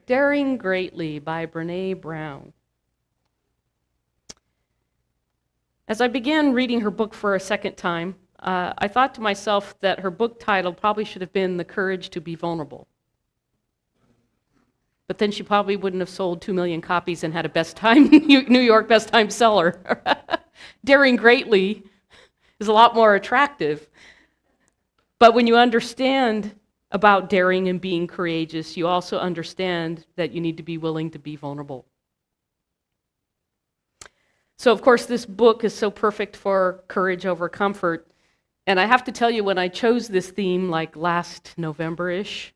Daring Greatly by Brene Brown. As I began reading her book for a second time, I thought to myself that her book title probably should have been The Courage to be Vulnerable. But then she probably wouldn't have sold 2 million copies and had a New York best time seller. Daring Greatly is a lot more attractive. But when you understand about daring and being courageous, you also understand that you need to be willing to be vulnerable. So, of course, this book is so perfect for courage over comfort. And I have to tell you, when I chose this theme, like last November-ish,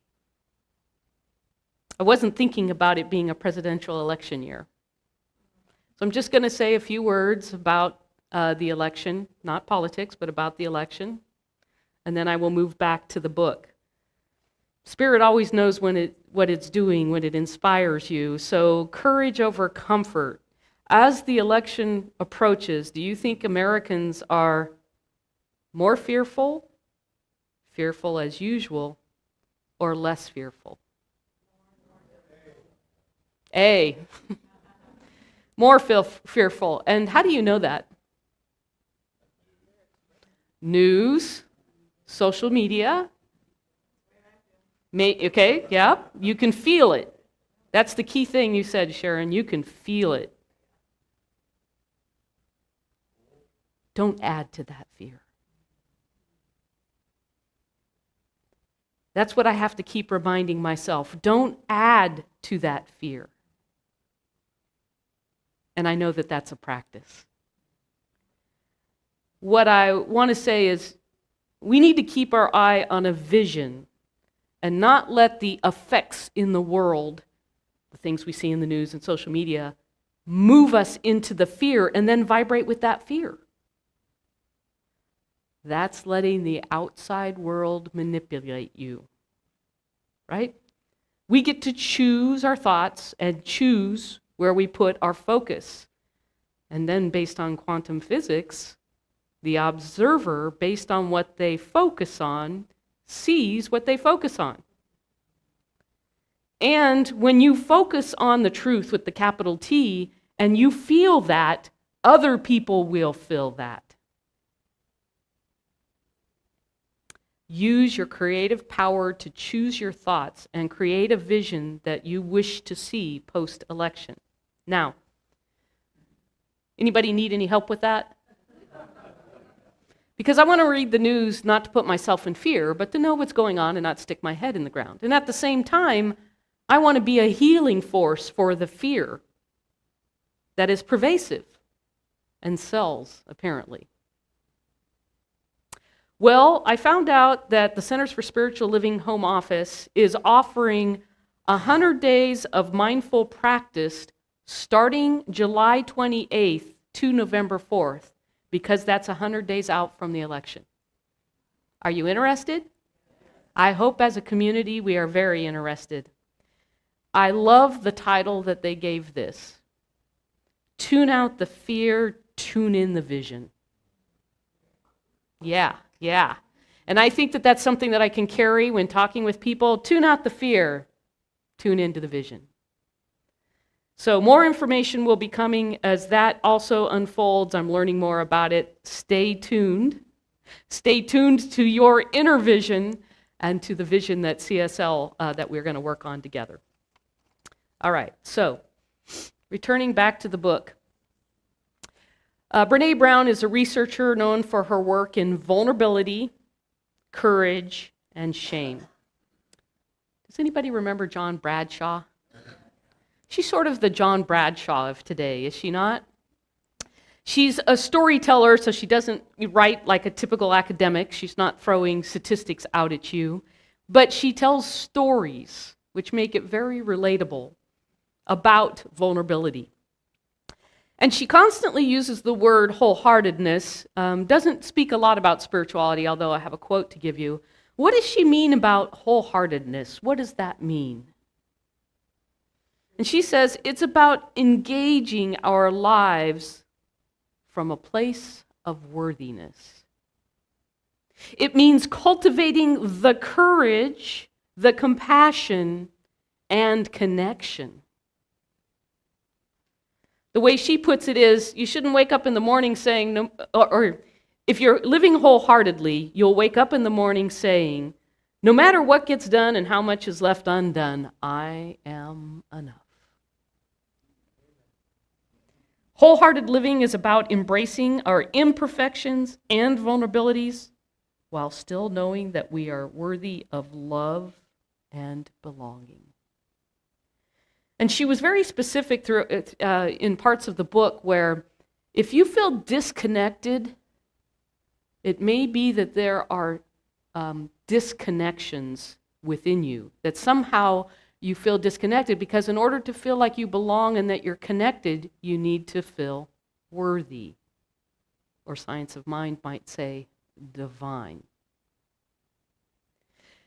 I wasn't thinking about it being a presidential election year. So I'm just going to say a few words about the election, not politics, but about the election. And then I will move back to the book. Spirit always knows what it's doing, when it inspires you. So courage over comfort. As the election approaches, do you think Americans are more fearful as usual, or less fearful? A. More fearful. And how do you know that? News, social media. Okay, yeah, you can feel it. That's the key thing you said, Sharon. You can feel it. Don't add to that fear. That's what I have to keep reminding myself. Don't add to that fear. And I know that that's a practice. What I want to say is we need to keep our eye on a vision and not let the effects in the world, the things we see in the news and social media, move us into the fear and then vibrate with that fear. That's letting the outside world manipulate you, right? We get to choose our thoughts and choose where we put our focus. And then based on quantum physics, the observer, based on what they focus on, sees what they focus on. And when you focus on the truth with the capital T, and you feel that, other people will feel that. Use your creative power to choose your thoughts and create a vision that you wish to see post-election. Now, anybody need any help with that? Because I want to read the news not to put myself in fear, but to know what's going on and not stick my head in the ground. And at the same time, I want to be a healing force for the fear that is pervasive and sells, apparently. Well, I found out that the Centers for Spiritual Living Home Office is offering 100 days of mindful practice starting July 28th to November 4th, because that's 100 days out from the election. Are you interested? I hope as a community we are very interested. I love the title that they gave this. Tune out the fear, tune in the vision. Yeah. And I think that that's something that I can carry when talking with people. Tune out the fear, tune into the vision. So more information will be coming as that also unfolds. I'm learning more about it. Stay tuned. Stay tuned to your inner vision and to the vision that CSL that we're going to work on together. All right, so returning back to the book. Brene Brown is a researcher known for her work in vulnerability, courage, and shame. Does anybody remember John Bradshaw? She's sort of the John Bradshaw of today, is she not? She's a storyteller, so she doesn't write like a typical academic. She's not throwing statistics out at you. But she tells stories, which make it very relatable, about vulnerability. And she constantly uses the word wholeheartedness, doesn't speak a lot about spirituality, although I have a quote to give you. What does she mean about wholeheartedness? What does that mean? And she says it's about engaging our lives from a place of worthiness. It means cultivating the courage, the compassion, and connection. The way she puts it is, you shouldn't wake up in the morning saying, no, or if you're living wholeheartedly, you'll wake up in the morning saying, no matter what gets done and how much is left undone, I am enough. Wholehearted living is about embracing our imperfections and vulnerabilities while still knowing that we are worthy of love and belonging. And she was very specific through in parts of the book where if you feel disconnected, it may be that there are disconnections within you, that somehow you feel disconnected, because in order to feel like you belong and that you're connected, you need to feel worthy. Or Science of Mind might say divine.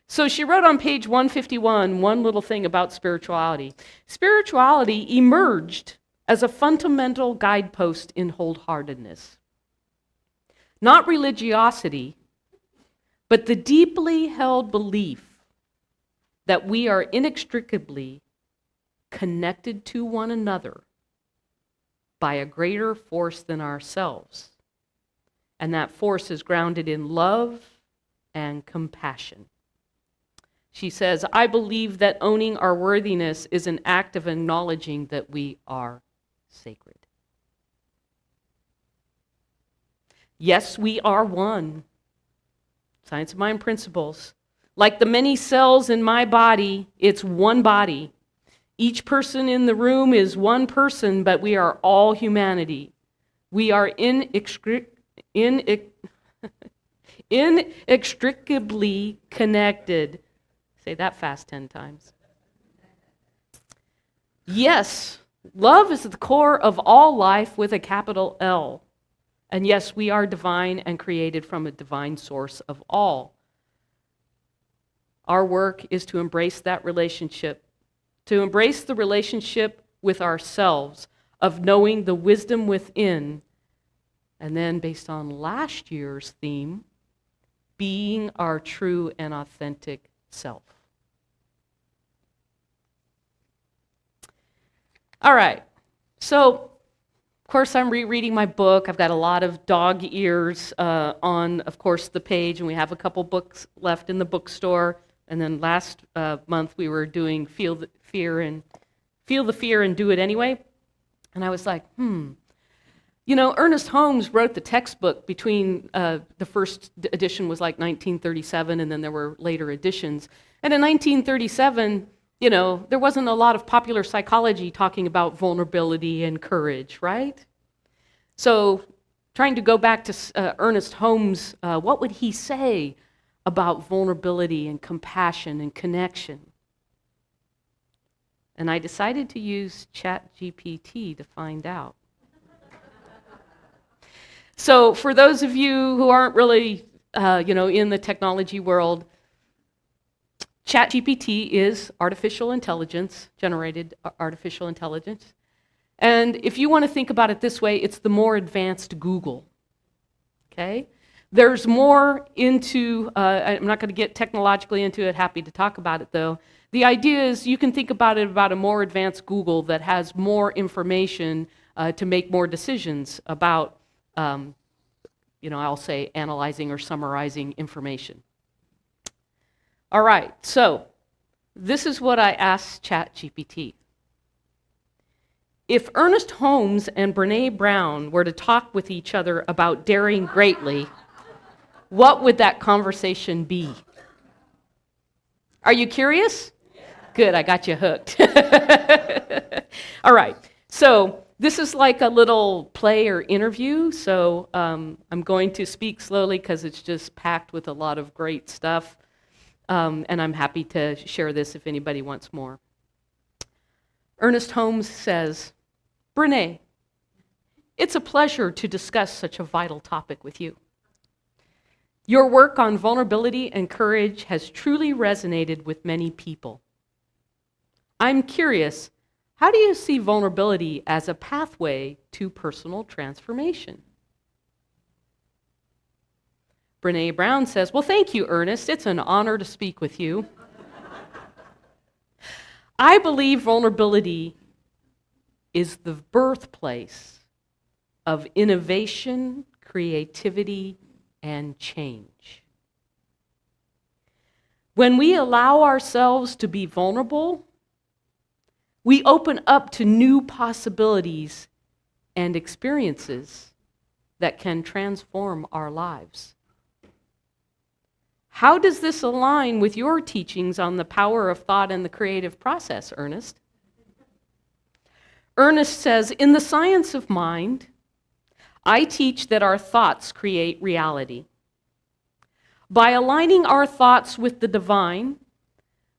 So she wrote on page 151 one little thing about spirituality. Spirituality emerged as a fundamental guidepost in wholeheartedness. Not religiosity, but the deeply held belief that we are inextricably connected to one another by a greater force than ourselves. And that force is grounded in love and compassion. She says, I believe that owning our worthiness is an act of acknowledging that we are sacred. Yes, we are one. Science of Mind principles. Like the many cells in my body, it's one body. Each person in the room is one person, but we are all humanity. We are inextricably connected. Say that fast 10 times. Yes, love is the core of all life with a capital L. And yes, we are divine and created from a divine source of all. Our work is to embrace that relationship, to embrace the relationship with ourselves, of knowing the wisdom within, and then based on last year's theme, being our true and authentic self. All right, so of course I'm rereading my book. I've got a lot of dog ears on, of course, the page, and we have a couple books left in the bookstore. And then last month we were doing Feel the Fear and Do It Anyway. And I was like, Ernest Holmes wrote the textbook between the first edition was like 1937, and then there were later editions. And in 1937, there wasn't a lot of popular psychology talking about vulnerability and courage, right? So trying to go back to Ernest Holmes, what would he say about vulnerability and compassion and connection? And I decided to use ChatGPT to find out. So for those of you who aren't really, in the technology world, ChatGPT is artificial intelligence, generated artificial intelligence. And if you want to think about it this way, it's the more advanced Google, okay? There's more into, I'm not going to get technologically into it, happy to talk about it though. The idea is you can think about it about a more advanced Google that has more information to make more decisions about, I'll say analyzing or summarizing information. All right, so this is what I asked ChatGPT. If Ernest Holmes and Brené Brown were to talk with each other about daring greatly, what would that conversation be? Are you curious? Yeah. Good, I got you hooked. All right, so this is like a little play or interview, so I'm going to speak slowly because it's just packed with a lot of great stuff, and I'm happy to share this if anybody wants more. Ernest Holmes says, Brené, it's a pleasure to discuss such a vital topic with you. Your work on vulnerability and courage has truly resonated with many people. I'm curious, how do you see vulnerability as a pathway to personal transformation? Brené Brown says, well, thank you, Ernest. It's an honor to speak with you. I believe vulnerability is the birthplace of innovation, creativity, and change. When we allow ourselves to be vulnerable, we open up to new possibilities and experiences that can transform our lives. How does this align with your teachings on the power of thought and the creative process, Ernest? Ernest says, in the science of mind, I teach that our thoughts create reality. By aligning our thoughts with the divine,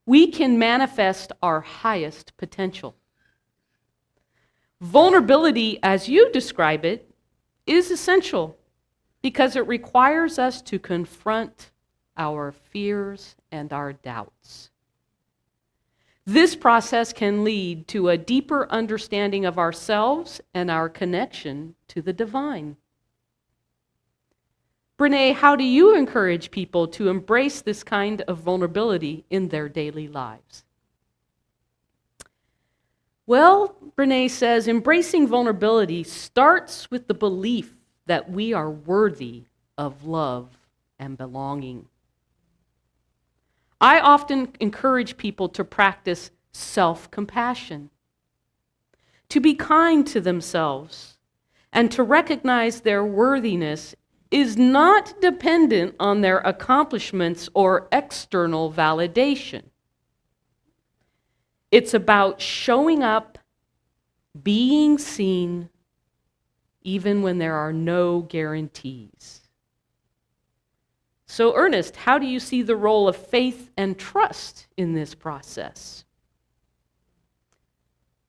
we can manifest our highest potential. Vulnerability, as you describe it, is essential because it requires us to confront our fears and our doubts. This process can lead to a deeper understanding of ourselves and our connection to the divine. Brene, how do you encourage people to embrace this kind of vulnerability in their daily lives? Well, Brene says, embracing vulnerability starts with the belief that we are worthy of love and belonging. I often encourage people to practice self-compassion, to be kind to themselves, and to recognize their worthiness is not dependent on their accomplishments or external validation. It's about showing up, being seen, even when there are no guarantees. So, Ernest, how do you see the role of faith and trust in this process?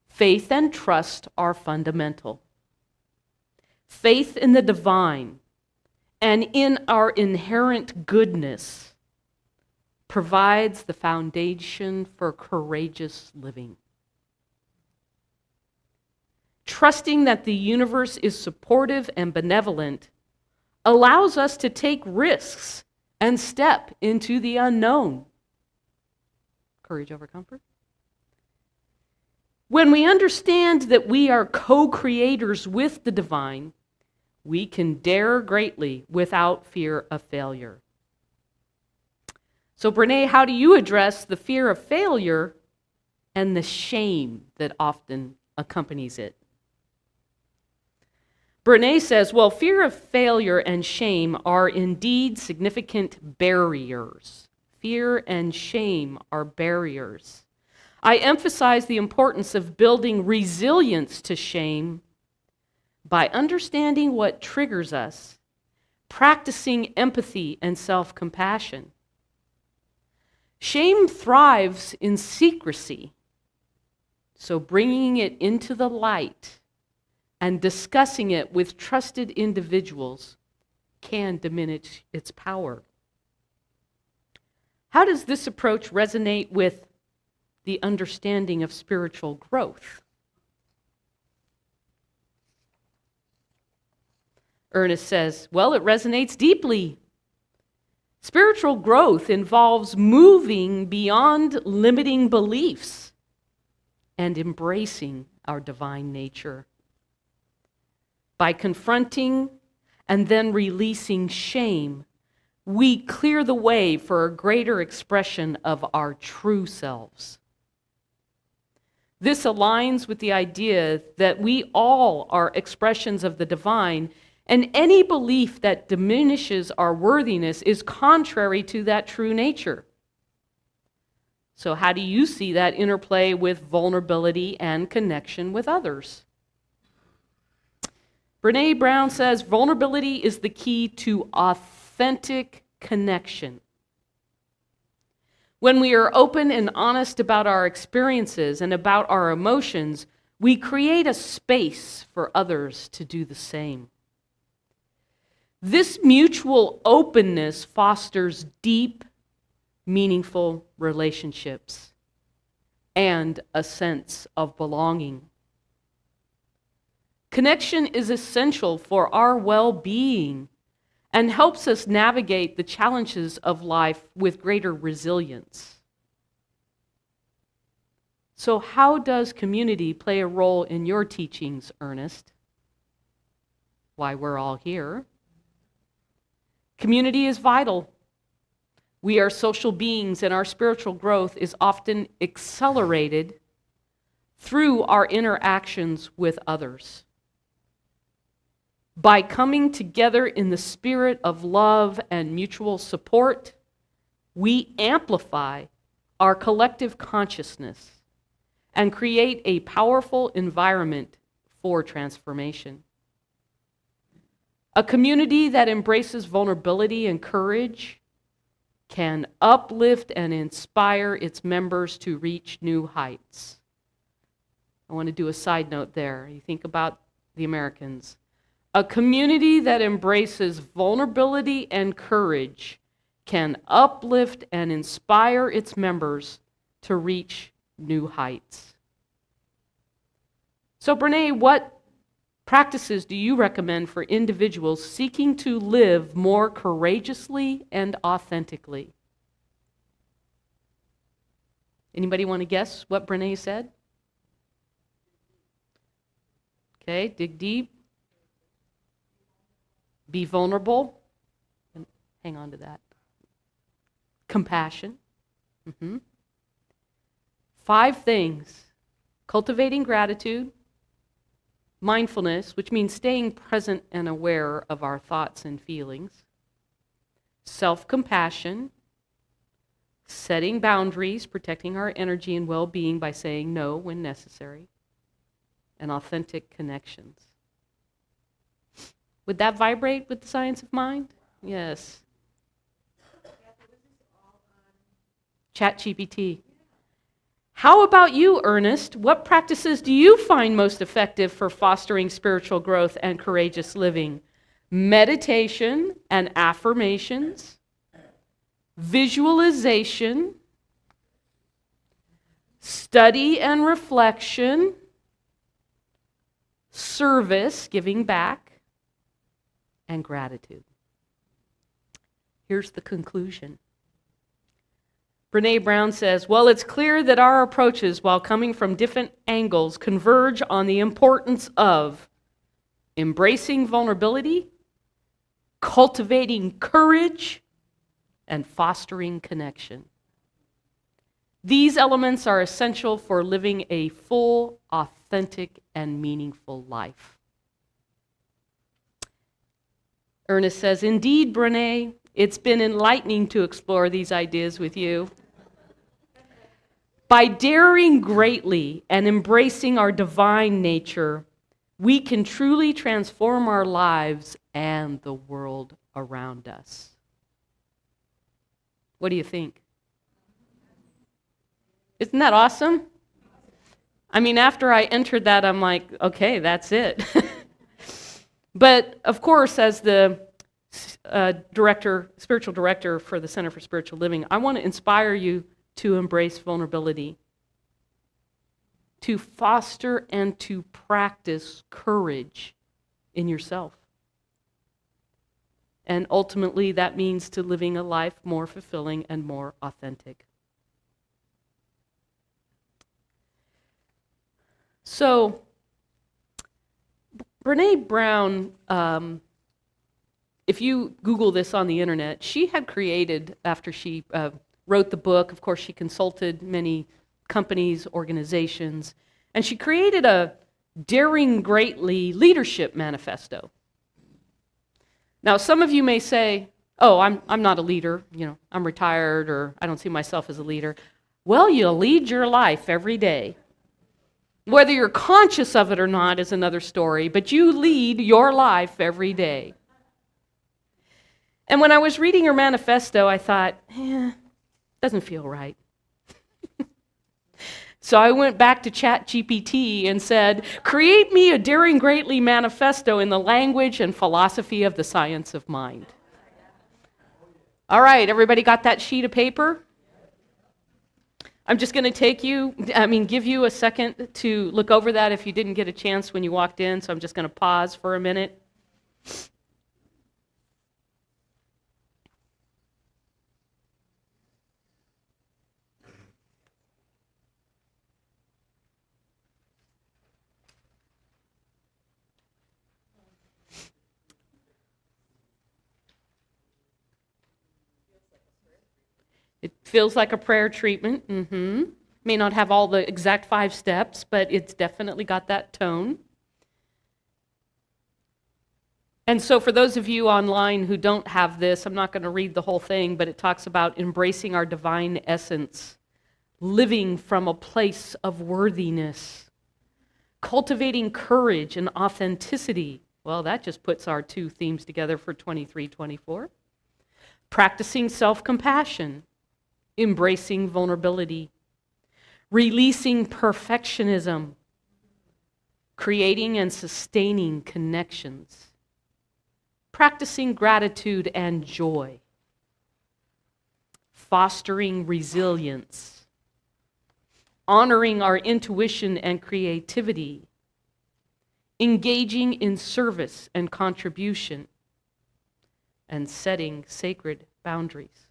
Faith and trust are fundamental. Faith in the divine and in our inherent goodness provides the foundation for courageous living. Trusting that the universe is supportive and benevolent allows us to take risks and step into the unknown. Courage over comfort. When we understand that we are co-creators with the divine, we can dare greatly without fear of failure. So, Brene, how do you address the fear of failure and the shame that often accompanies it? Brene says, well, fear of failure and shame are indeed significant barriers. Fear and shame are barriers. I emphasize the importance of building resilience to shame by understanding what triggers us, practicing empathy and self-compassion. Shame thrives in secrecy, so bringing it into the light and discussing it with trusted individuals can diminish its power. How does this approach resonate with the understanding of spiritual growth? Ernest says, well, it resonates deeply. Spiritual growth involves moving beyond limiting beliefs and embracing our divine nature. By confronting and then releasing shame, we clear the way for a greater expression of our true selves. This aligns with the idea that we all are expressions of the divine, and any belief that diminishes our worthiness is contrary to that true nature. So how do you see that interplay with vulnerability and connection with others? Brene Brown says, vulnerability is the key to authentic connection. When we are open and honest about our experiences and about our emotions, we create a space for others to do the same. This mutual openness fosters deep, meaningful relationships and a sense of belonging. Connection is essential for our well-being and helps us navigate the challenges of life with greater resilience. So how does community play a role in your teachings, Ernest? Why we're all here. Community is vital. We are social beings, and our spiritual growth is often accelerated through our interactions with others. By coming together in the spirit of love and mutual support, we amplify our collective consciousness and create a powerful environment for transformation. A community that embraces vulnerability and courage can uplift and inspire its members to reach new heights. I want to do a side note there. You think about the Americans. A community that embraces vulnerability and courage can uplift and inspire its members to reach new heights. So, Brene, what practices do you recommend for individuals seeking to live more courageously and authentically? Anybody want to guess what Brene said? Okay, dig deep. Be vulnerable. And hang on to that. Compassion. 5 things. Cultivating gratitude. Mindfulness, which means staying present and aware of our thoughts and feelings. Self-compassion. Setting boundaries, protecting our energy and well-being by saying no when necessary. And authentic connections. Would that vibrate with the science of mind? Yes. ChatGPT. How about you, Ernest? What practices do you find most effective for fostering spiritual growth and courageous living? Meditation and affirmations, visualization, study and reflection, service, giving back, and gratitude. Here's the conclusion. Brene Brown says, well, it's clear that our approaches, while coming from different angles, converge on the importance of embracing vulnerability, cultivating courage, and fostering connection. These elements are essential for living a full, authentic, and meaningful life. Ernest says, indeed, Brene, it's been enlightening to explore these ideas with you. By daring greatly and embracing our divine nature, we can truly transform our lives and the world around us. What do you think? Isn't that awesome? I mean, after I entered that, I'm like, okay, that's it. But of course, as the spiritual director for the Center for Spiritual Living, I want to inspire you to embrace vulnerability, to foster and to practice courage in yourself. And ultimately, that means to living a life more fulfilling and more authentic. So, Brene Brown, if you Google this on the internet, she had created, after she wrote the book, of course she consulted many companies, organizations, and she created a Daring Greatly Leadership Manifesto. Now, some of you may say, oh, I'm not a leader, I'm retired, or I don't see myself as a leader. Well, you lead your life every day. Whether you're conscious of it or not is another story, but you lead your life every day. And when I was reading her manifesto, I thought, doesn't feel right. So I went back to ChatGPT and said, create me a Daring Greatly manifesto in the language and philosophy of the science of mind. All right, everybody got that sheet of paper? I'm just going to give you a second to look over that if you didn't get a chance when you walked in, so I'm just going to pause for a minute. Feels like a prayer treatment. May not have all the exact 5 steps, but it's definitely got that tone. And so for those of you online who don't have this, I'm not going to read the whole thing, but it talks about embracing our divine essence, living from a place of worthiness, cultivating courage and authenticity. Well, that just puts our 2 themes together for 23-24. Practicing self-compassion, embracing vulnerability, releasing perfectionism, creating and sustaining connections, practicing gratitude and joy, fostering resilience, honoring our intuition and creativity, engaging in service and contribution, and setting sacred boundaries.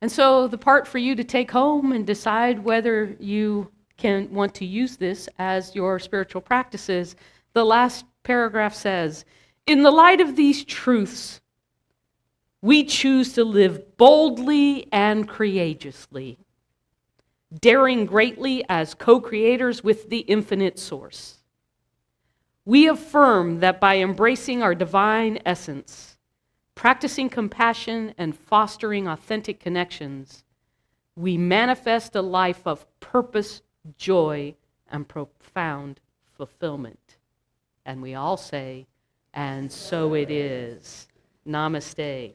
And so the part for you to take home and decide whether you can want to use this as your spiritual practices, the last paragraph says, in the light of these truths, we choose to live boldly and courageously, daring greatly as co-creators with the infinite source. We affirm that by embracing our divine essence, practicing compassion and fostering authentic connections, we manifest a life of purpose, joy, and profound fulfillment. And we all say, and so it is. Namaste.